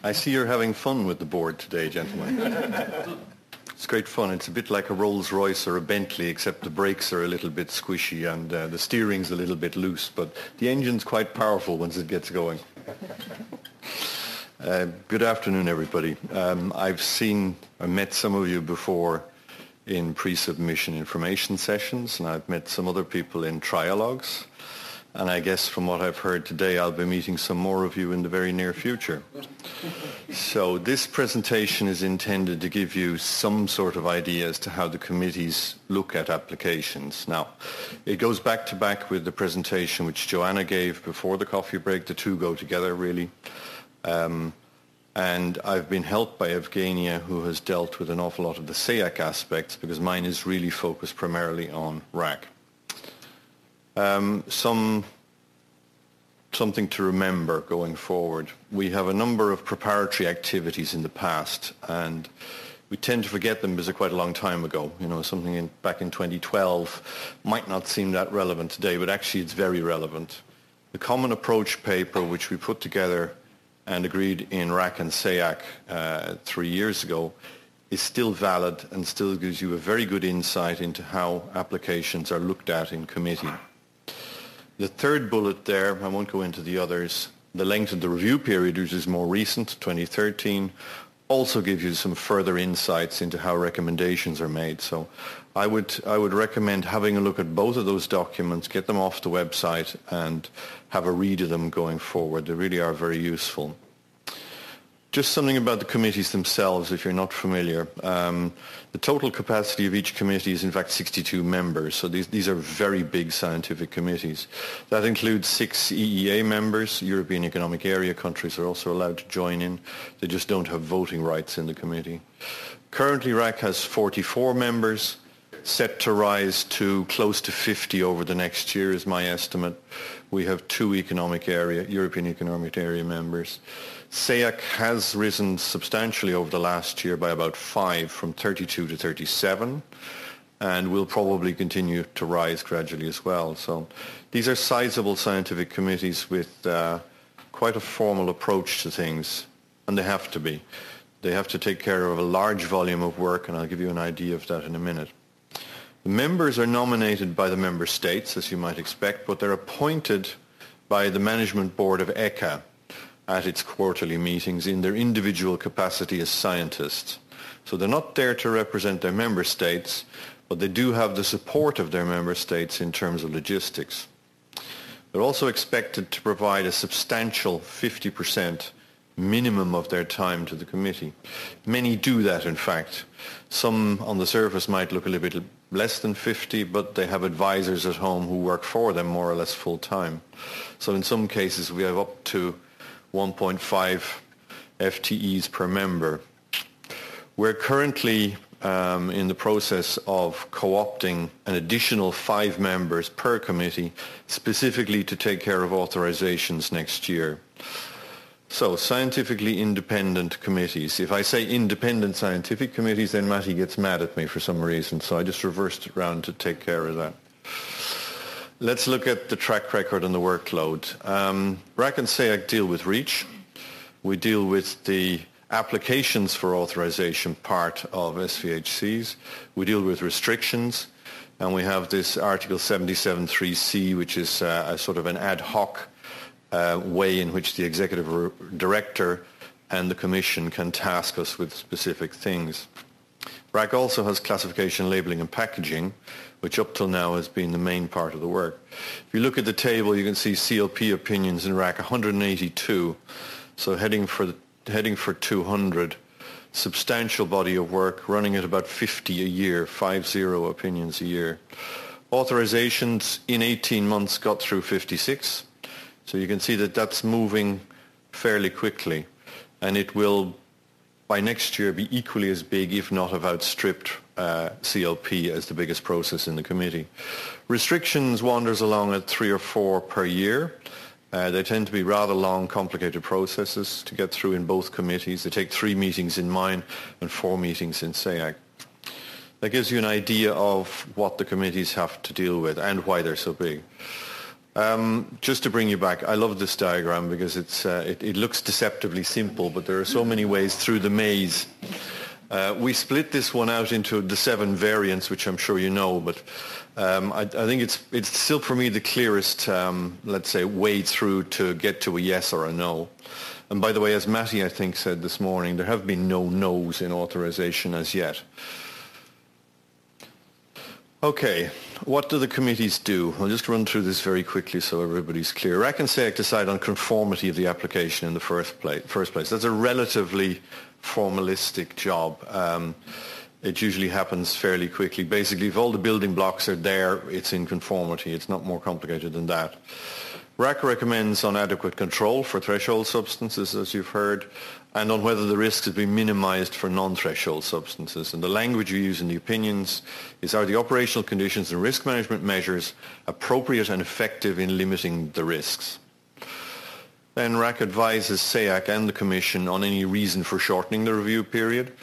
I see you're having fun with the board today, gentlemen. It's great fun. It's a bit like a Rolls-Royce or a Bentley, except the brakes are a little bit squishy and the steering's a little bit loose, but the engine's quite powerful once it gets going. Good afternoon, everybody. I've met some of you before in pre-submission information sessions, and I've met some other people in trialogues. And I guess from what I've heard today, I'll be meeting some more of you in the very near future. So this presentation is intended to give you some sort of idea as to how the committees look at applications. Now, it goes back to back with the presentation which Joanna gave before the coffee break. The two go together, really. And I've been helped by Evgenia, who has dealt with an awful lot of the SEAC aspects, because mine is really focused primarily on RAC. Something to remember going forward. We have a number of preparatory activities in the past, and we tend to forget them because they're quite a long time ago. You know, something back in 2012 might not seem that relevant today, but actually it's very relevant. The Common Approach paper, which we put together and agreed in RAC and SEAC 3 years ago, is still valid and still gives you a very good insight into how applications are looked at in committee. The third bullet there, I won't go into the others, the length of the review period, which is more recent, 2013, also gives you some further insights into how recommendations are made. So I would recommend having a look at both of those documents, get them off the website and have a read of them going forward. They really are very useful. Just something about the committees themselves, if you're not familiar. The total capacity of each committee is in fact 62 members, so these are very big scientific committees. That includes 6 EEA members. European Economic Area countries are also allowed to join in. They just don't have voting rights in the committee. Currently, RAC has 44 members, set to rise to close to 50 over the next year is my estimate. We have 2 European Economic Area members. SEAC has risen substantially over the last year by about 5, from 32 to 37, and will probably continue to rise gradually as well. So these are sizable scientific committees with quite a formal approach to things, and they have to be. They have to take care of a large volume of work, and I'll give you an idea of that in a minute. The members are nominated by the member states, as you might expect, but they're appointed by the management board of ECHA at its quarterly meetings in their individual capacity as scientists. So they're not there to represent their member states, but they do have the support of their member states in terms of logistics. They're also expected to provide a substantial 50% minimum of their time to the committee. Many do that, in fact. Some on the surface might look a little bit less than 50, but they have advisors at home who work for them more or less full time. So in some cases we have up to 1.5 FTEs per member. We're currently in the process of co-opting an additional 5 members per committee, specifically to take care of authorizations next year. So, scientifically independent committees. If I say independent scientific committees, then Matty gets mad at me for some reason, so I just reversed it around to take care of that. Let's look at the track record and the workload. RAC and SEAC deal with REACH. We deal with the applications for authorization part of SVHCs. We deal with restrictions, and we have this Article 77.3c, which is a sort of an ad hoc way in which the executive director and the commission can task us with specific things. RAC also has classification, labeling and packaging, which up till now has been the main part of the work. If you look at the table, you can see CLP opinions in RAC 182, so heading for 200. Substantial body of work, running at about 50 a year, 50 opinions a year. Authorizations in 18 months got through 56. So you can see that that's moving fairly quickly, and it will by next year be equally as big, if not have outstripped CLP as the biggest process in the committee. Restrictions wanders along at 3 or 4 per year. They tend to be rather long, complicated processes to get through in both committees. They take 3 meetings in mine and 4 meetings in SEAC. That gives you an idea of what the committees have to deal with and why they're so big. Just to bring you back, I love this diagram because it looks deceptively simple, but there are so many ways through the maze. We split this one out into the 7 variants, which I'm sure you know, but I think it's still for me the clearest, let's say, way through to get to a yes or a no. And by the way, as Matty, I think, said this morning, there have been no no's in authorization as yet. Okay, what do the committees do? I'll just run through this very quickly so everybody's clear. RAC and SEAC decide on conformity of the application in the first place. That's a relatively formalistic job. It usually happens fairly quickly. Basically, if all the building blocks are there, it's in conformity. It's not more complicated than that. RAC recommends on adequate control for threshold substances, as you've heard, and on whether the risks have been minimized for non-threshold substances. And the language you use in the opinions is, are the operational conditions and risk management measures appropriate and effective in limiting the risks? Then RAC advises SEAC and the Commission on any reason for shortening the review period.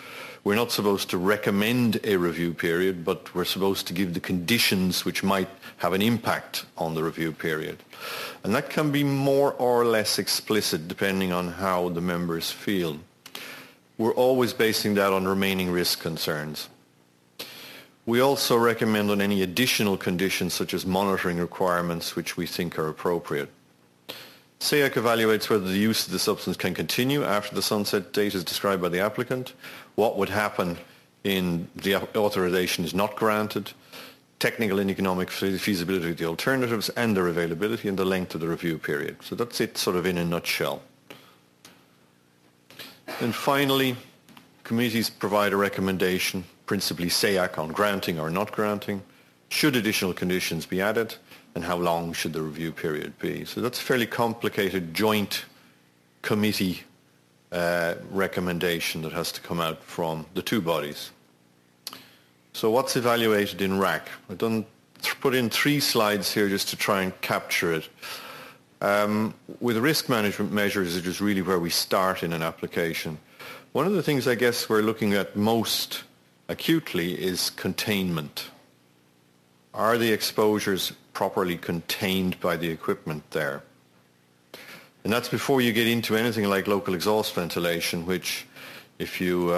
We're not supposed to recommend a review period, but we're supposed to give the conditions which might have an impact on the review period. And that can be more or less explicit depending on how the members feel. We're always basing that on remaining risk concerns. We also recommend on any additional conditions such as monitoring requirements which we think are appropriate. SEAC evaluates whether the use of the substance can continue after the sunset date is described by the applicant, what would happen in the authorization is not granted, technical and economic feasibility of the alternatives and their availability, and the length of the review period. So that's it sort of in a nutshell. And finally, committees provide a recommendation, principally SEAC, on granting or not granting. Should additional conditions be added? And how long should the review period be? So that's a fairly complicated joint committee recommendation that has to come out from the two bodies. So what's evaluated in RAC? I've put in 3 slides here just to try and capture it. With risk management measures, it is really where we start in an application. One of the things I guess we're looking at most acutely is containment. Are the exposures properly contained by the equipment there? And that's before you get into anything like local exhaust ventilation, which if you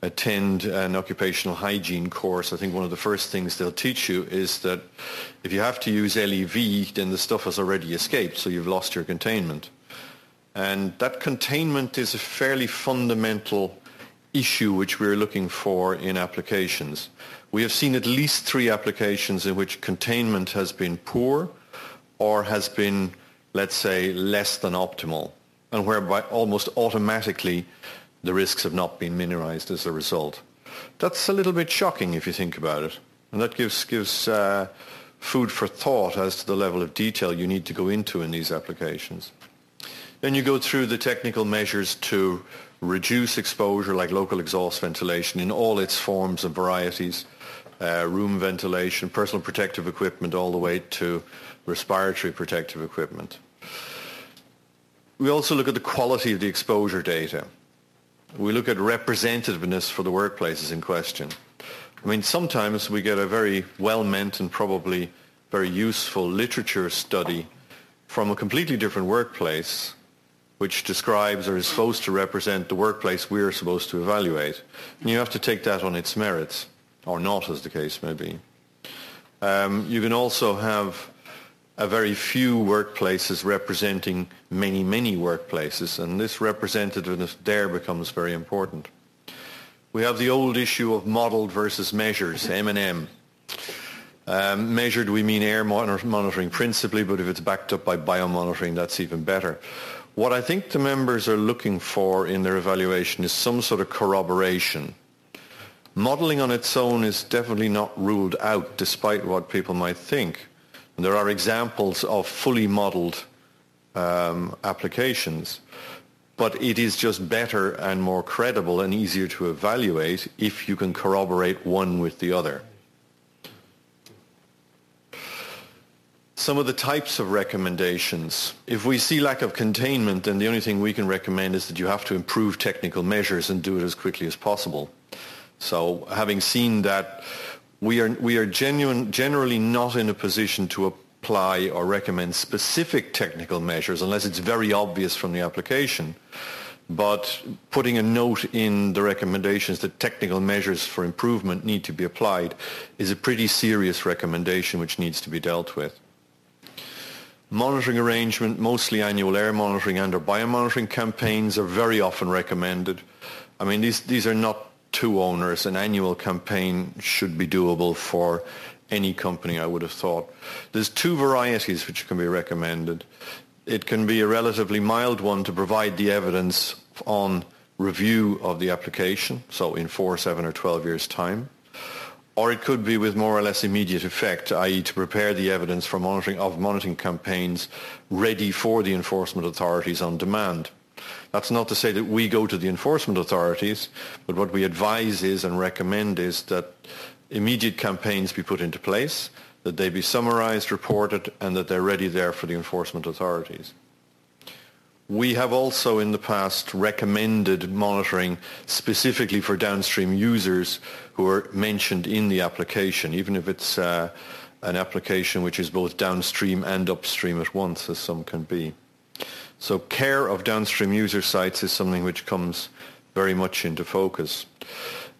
attend an occupational hygiene course, I think one of the first things they'll teach you is that if you have to use LEV, then the stuff has already escaped, so you've lost your containment. And that containment is a fairly fundamental issue which we're looking for in applications. We have seen at least 3 applications in which containment has been poor or has been, let's say, less than optimal, and whereby almost automatically the risks have not been minimized as a result. That's a little bit shocking if you think about it, and that gives food for thought as to the level of detail you need to go into in these applications. Then you go through the technical measures to reduce exposure, like local exhaust ventilation in all its forms and varieties, room ventilation, personal protective equipment, all the way to respiratory protective equipment. We also look at the quality of the exposure data. We look at representativeness for the workplaces in question. I mean, sometimes we get a very well-meant and probably very useful literature study from a completely different workplace which describes or is supposed to represent the workplace we're supposed to evaluate. And you have to take that on its merits, or not, as the case may be. You can also have a very few workplaces representing many, many workplaces, and this representativeness there becomes very important. We have the old issue of modeled versus measures, M&M. Measured, we mean air monitoring principally, but if it's backed up by biomonitoring, that's even better. What I think the members are looking for in their evaluation is some sort of corroboration. Modelling on its own is definitely not ruled out, despite what people might think. And there are examples of fully modelled applications, but it is just better and more credible and easier to evaluate if you can corroborate one with the other. Some of the types of recommendations. If we see lack of containment, then the only thing we can recommend is that you have to improve technical measures and do it as quickly as possible. So having seen that, we are generally not in a position to apply or recommend specific technical measures unless it's very obvious from the application. But putting a note in the recommendations that technical measures for improvement need to be applied is a pretty serious recommendation which needs to be dealt with. Monitoring arrangement, mostly annual air monitoring and or biomonitoring campaigns are very often recommended. I mean, these are not too onerous. An annual campaign should be doable for any company, I would have thought. There's two varieties which can be recommended. It can be a relatively mild one to provide the evidence on review of the application, so in 4, 7 or 12 years' time. Or it could be with more or less immediate effect, i.e. to prepare the evidence for monitoring campaigns ready for the enforcement authorities on demand. That's not to say that we go to the enforcement authorities, but what we advise is and recommend is that immediate campaigns be put into place, that they be summarized, reported, and that they're ready there for the enforcement authorities. We have also in the past recommended monitoring specifically for downstream users who are mentioned in the application, even if it's an application which is both downstream and upstream at once, as some can be. So care of downstream user sites is something which comes very much into focus.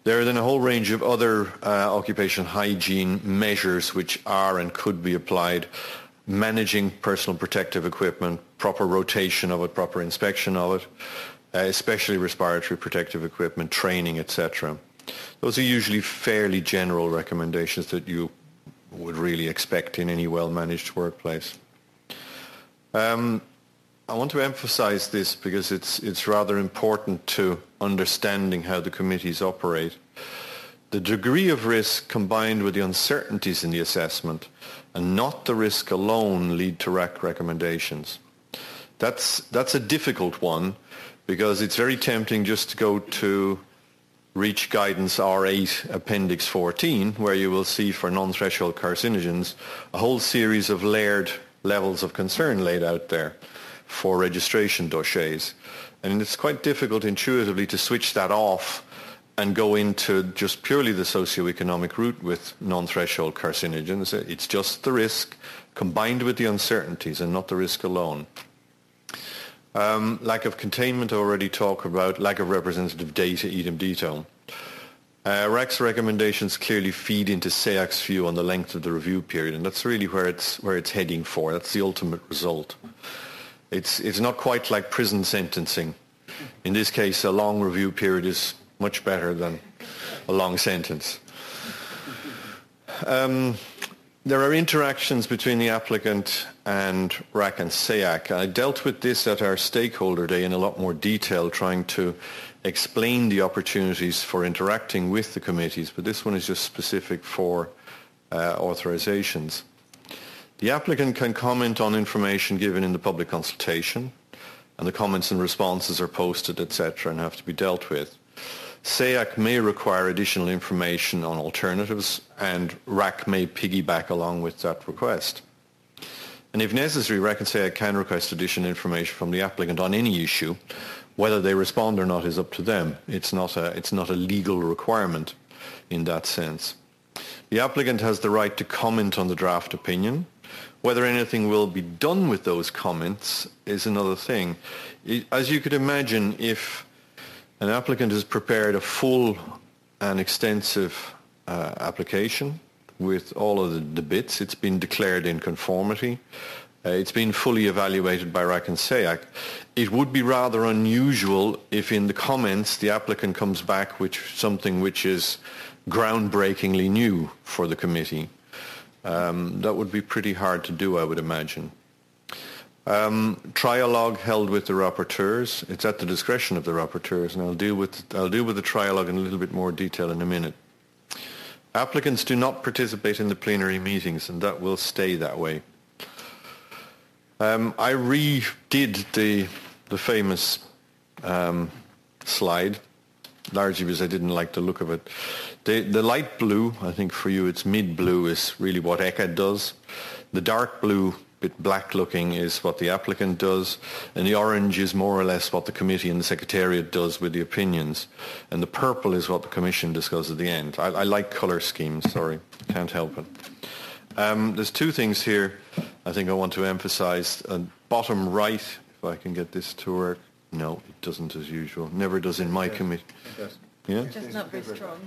There are then a whole range of other occupational hygiene measures which are and could be applied. Managing personal protective equipment, proper rotation of it, proper inspection of it, especially respiratory protective equipment, training, etc. Those are usually fairly general recommendations that you would really expect in any well-managed workplace. I want to emphasize this because it's rather important to understanding how the committees operate. The degree of risk combined with the uncertainties in the assessment and not the risk alone lead to RAC recommendations. That's a difficult one because it's very tempting just to go to REACH Guidance R8 Appendix 14 where you will see for non-threshold carcinogens a whole series of layered levels of concern laid out there for registration dossiers. And it's quite difficult intuitively to switch that off and go into just purely the socioeconomic route with non-threshold carcinogens. It's just the risk combined with the uncertainties and not the risk alone. Lack of containment, I already talked about. Lack of representative data, idem dito. RAC's recommendations clearly feed into SEAC's view on the length of the review period, and that's really where it's heading for. That's the ultimate result. It's not quite like prison sentencing. In this case, a long review period is much better than a long sentence. There are interactions between the applicant and RAC and SEAC. I dealt with this at our stakeholder day in a lot more detail, trying to explain the opportunities for interacting with the committees, but this one is just specific for authorizations. The applicant can comment on information given in the public consultation, and the comments and responses are posted, etc., and have to be dealt with. SEAC may require additional information on alternatives, and RAC may piggyback along with that request. And if necessary, RAC and SEAC can request additional information from the applicant on any issue. Whether they respond or not is up to them. It's not a legal requirement in that sense. The applicant has the right to comment on the draft opinion. Whether anything will be done with those comments is another thing. As you could imagine, if an applicant has prepared a full and extensive application with all of the bits, it's been declared in conformity, it's been fully evaluated by RAC and SEAC. It would be rather unusual if in the comments the applicant comes back with something which is groundbreakingly new for the committee. That would be pretty hard to do, I would imagine. Trialogue held with the rapporteurs. It's at the discretion of the rapporteurs, and I'll deal with the trialogue in a little bit more detail in a minute. Applicants do not participate in the plenary meetings, and that will stay that way. I redid the famous slide, largely because I didn't like the look of it. The light blue, I think for you it's mid-blue, is really what ECHA does. The dark blue, bit black looking, is what the applicant does, and the orange is more or less what the committee and the secretariat does with the opinions, and the purple is what the commission discusses at the end. I like colour schemes, sorry, can't help it. There's two things here. I think I want to emphasize bottom right, if I can get this to work. No, it doesn't as usual. Never does in my committee. Yeah? Just not very strong.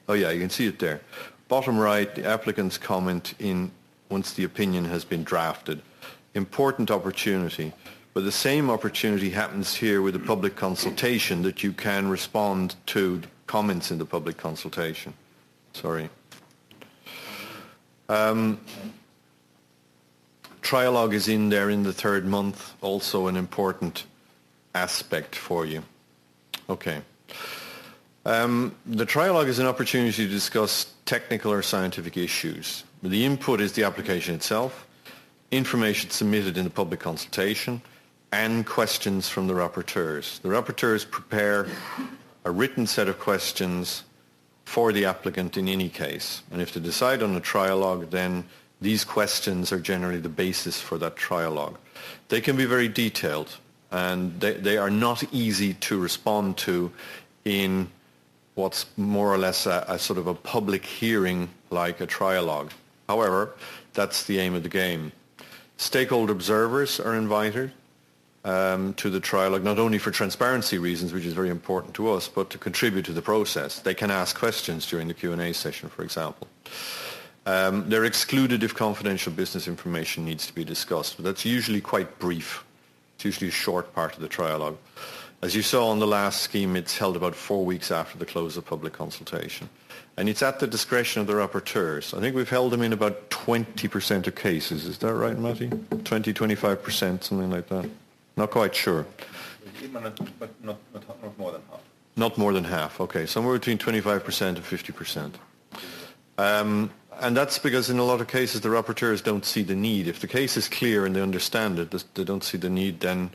Oh yeah, you can see it there. Bottom right, the applicant's comment in once the opinion has been drafted. Important opportunity. But the same opportunity happens here with the public consultation, that you can respond to comments in the public consultation. Sorry. Trialogue is in there in the third month, also an important aspect for you. Okay. The trialogue is an opportunity to discuss technical or scientific issues. The input is the application itself, information submitted in the public consultation, and questions from the rapporteurs. The rapporteurs prepare a written set of questions for the applicant in any case. And if they decide on a trialogue, then these questions are generally the basis for that trialogue. They can be very detailed, and they are not easy to respond to in what's more or less a sort of a public hearing like a trialogue. However, that's the aim of the game. Stakeholder observers are invited to the trialogue, not only for transparency reasons, which is very important to us, but to contribute to the process. They can ask questions during the Q&A session, for example. They're excluded if confidential business information needs to be discussed, but that's usually quite brief. It's usually a short part of the trialogue. As you saw on the last scheme, it's held about 4 weeks after the close of public consultation. And it's at the discretion of the rapporteurs. I think we've held them in about 20% of cases. Is that right, Matty? 20, 25%, something like that. Not quite sure. But not more than half. Not more than half, okay. Somewhere between 25% and 50%. And that's because in a lot of cases the rapporteurs don't see the need. If the case is clear and they understand it, they don't see the need, then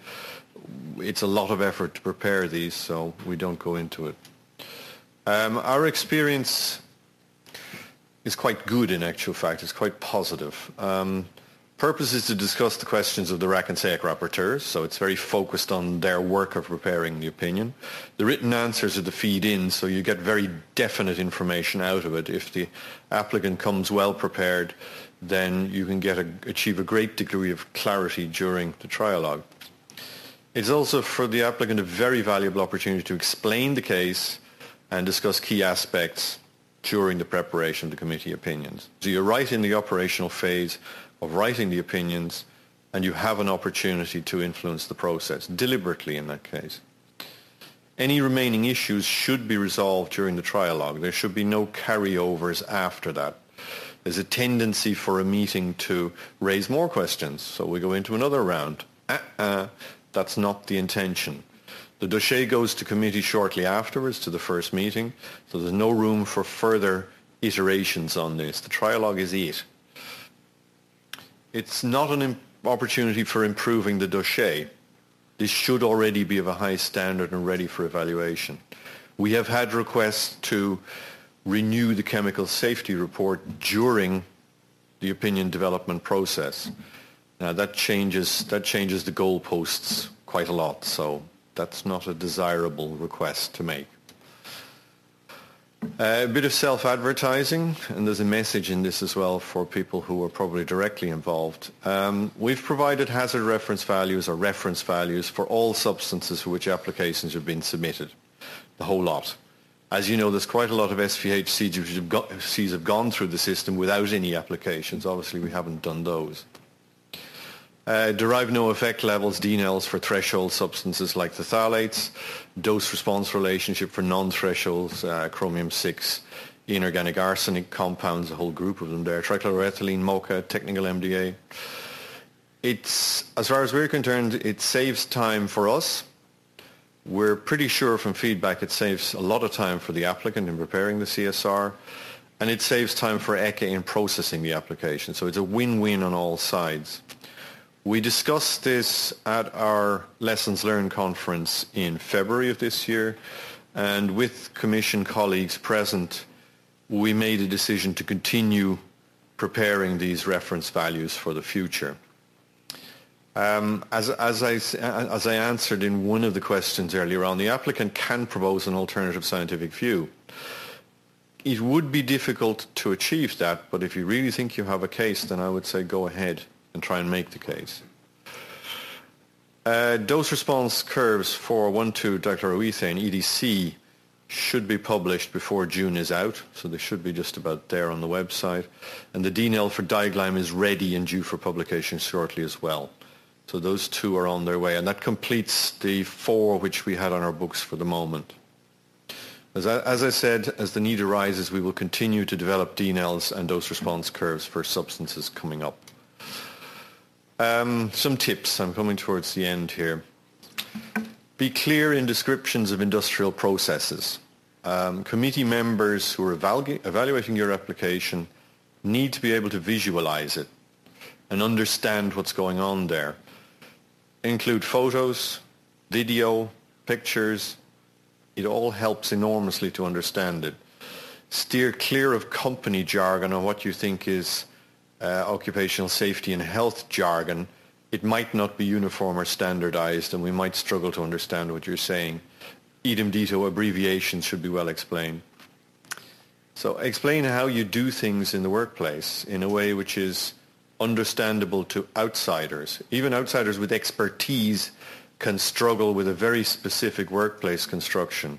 it's a lot of effort to prepare these, so we don't go into it. Our experience is quite good in actual fact. It's quite positive. Purpose is to discuss the questions of the RAC and SEAC rapporteurs, so it's very focused on their work of preparing the opinion. The written answers are the feed in, so you get very definite information out of it. If the applicant comes well prepared, then you can achieve a great degree of clarity during the trialogue. It's also for the applicant a very valuable opportunity to explain the case and discuss key aspects during the preparation of the committee opinions. So you're right in the operational phase of writing the opinions, and you have an opportunity to influence the process, deliberately in that case. Any remaining issues should be resolved during the trialogue. There should be no carryovers after that. There's a tendency for a meeting to raise more questions, so we go into another round. That's not the intention. The dossier goes to committee shortly afterwards to the first meeting, so there's no room for further iterations on this. The trialogue is it. It's not an opportunity for improving the dossier. This should already be of a high standard and ready for evaluation. We have had requests to renew the chemical safety report during the opinion development process. Now that changes the goalposts quite a lot, so that's not a desirable request to make. A bit of self-advertising, and there's a message in this as well for people who are probably directly involved. We've provided hazard reference values or reference values for all substances for which applications have been submitted, the whole lot. As you know, there's quite a lot of SVHCs which have gone through the system without any applications. Obviously, we haven't done those. Derived no effect levels, DNLs for threshold substances like the phthalates, dose-response relationship for non-thresholds, chromium-6, inorganic arsenic compounds, a whole group of them there, trichloroethylene, MOCA, technical MDA. It's, as far as we're concerned, it saves time for us. We're pretty sure from feedback it saves a lot of time for the applicant in preparing the CSR, and it saves time for ECHA in processing the application. So it's a win-win on all sides. We discussed this at our Lessons Learned conference in February of this year, and with Commission colleagues present, we made a decision to continue preparing these reference values for the future. As I answered in one of the questions earlier on, the applicant can propose an alternative scientific view. it would be difficult to achieve that, but if you really think you have a case, then I would say go ahead and try and make the case. Dose response curves for 1,2-dichloroethane, EDC, should be published before June is out, so they should be just about there on the website. And the DNL for Diglyme is ready and due for publication shortly as well. So those two are on their way, and that completes the 4 which we had on our books for the moment. As I said, as the need arises, we will continue to develop DNLs and dose response curves for substances coming up. Some tips. I'm coming towards the end here. Be clear in descriptions of industrial processes. Committee members who are evaluating your application need to be able to visualize it and understand what's going on there. Include photos, video, pictures. It all helps enormously to understand it. Steer clear of company jargon or what you think is occupational safety and health jargon. It might not be uniform or standardized, and we might struggle to understand what you're saying. Idem dito, abbreviations should be well explained. So explain how you do things in the workplace in a way which is understandable to outsiders. Even outsiders with expertise can struggle with a very specific workplace construction.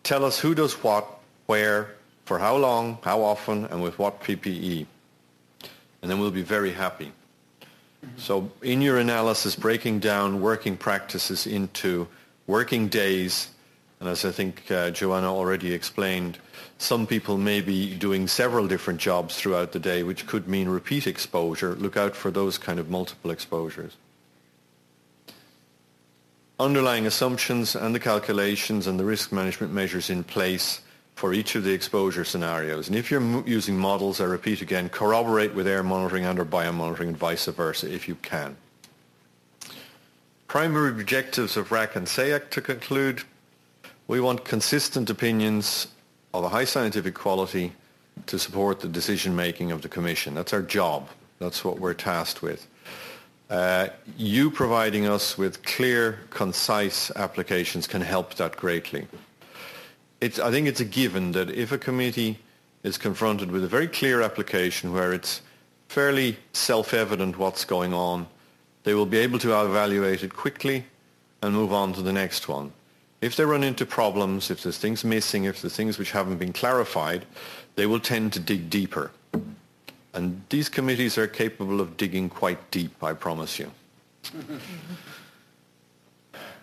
Tell us who does what, where, for how long, how often, and with what PPE. And then we'll be very happy. So in your analysis, breaking down working practices into working days, and as I think Joanna already explained, some people may be doing several different jobs throughout the day, which could mean repeat exposure. Look out for those kind of multiple exposures. Underlying assumptions and the calculations and the risk management measures in place for each of the exposure scenarios. And if you're using models, I repeat again, corroborate with air monitoring and or biomonitoring and vice versa if you can. Primary objectives of RAC and SAIC to conclude. We want consistent opinions of a high scientific quality to support the decision making of the Commission. That's our job. That's what we're tasked with. You providing us with clear, concise applications can help that greatly. I think it's a given that if a committee is confronted with a very clear application where it's fairly self-evident what's going on, they will be able to evaluate it quickly and move on to the next one. If they run into problems, if there's things missing, if there's things which haven't been clarified, they will tend to dig deeper. And these committees are capable of digging quite deep, I promise you.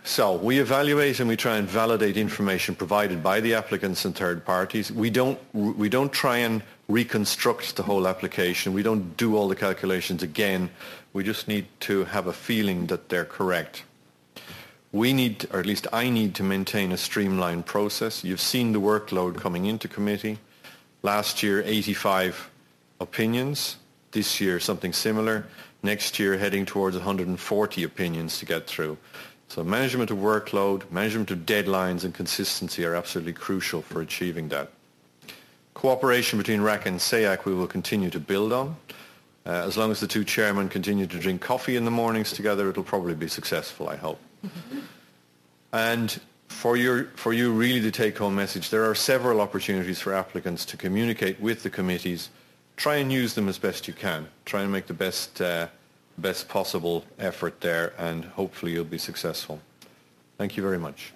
So we evaluate and we try and validate information provided by the applicants and third parties. We don't try and reconstruct the whole application. We don't do all the calculations again. We just need to have a feeling that they're correct. We need, or at least I need, to maintain a streamlined process. You've seen the workload coming into committee. Last year, 85 opinions. This year, something similar. Next year, heading towards 140 opinions to get through. So management of workload, management of deadlines and consistency are absolutely crucial for achieving that. Cooperation between RAC and SAIC we will continue to build on. As long as the two chairmen continue to drink coffee in the mornings together, it'll probably be successful, I hope. And for you really the take-home message, there are several opportunities for applicants to communicate with the committees. Try and use them as best you can. Try and make the best possible effort there, and hopefully you'll be successful. Thank you very much.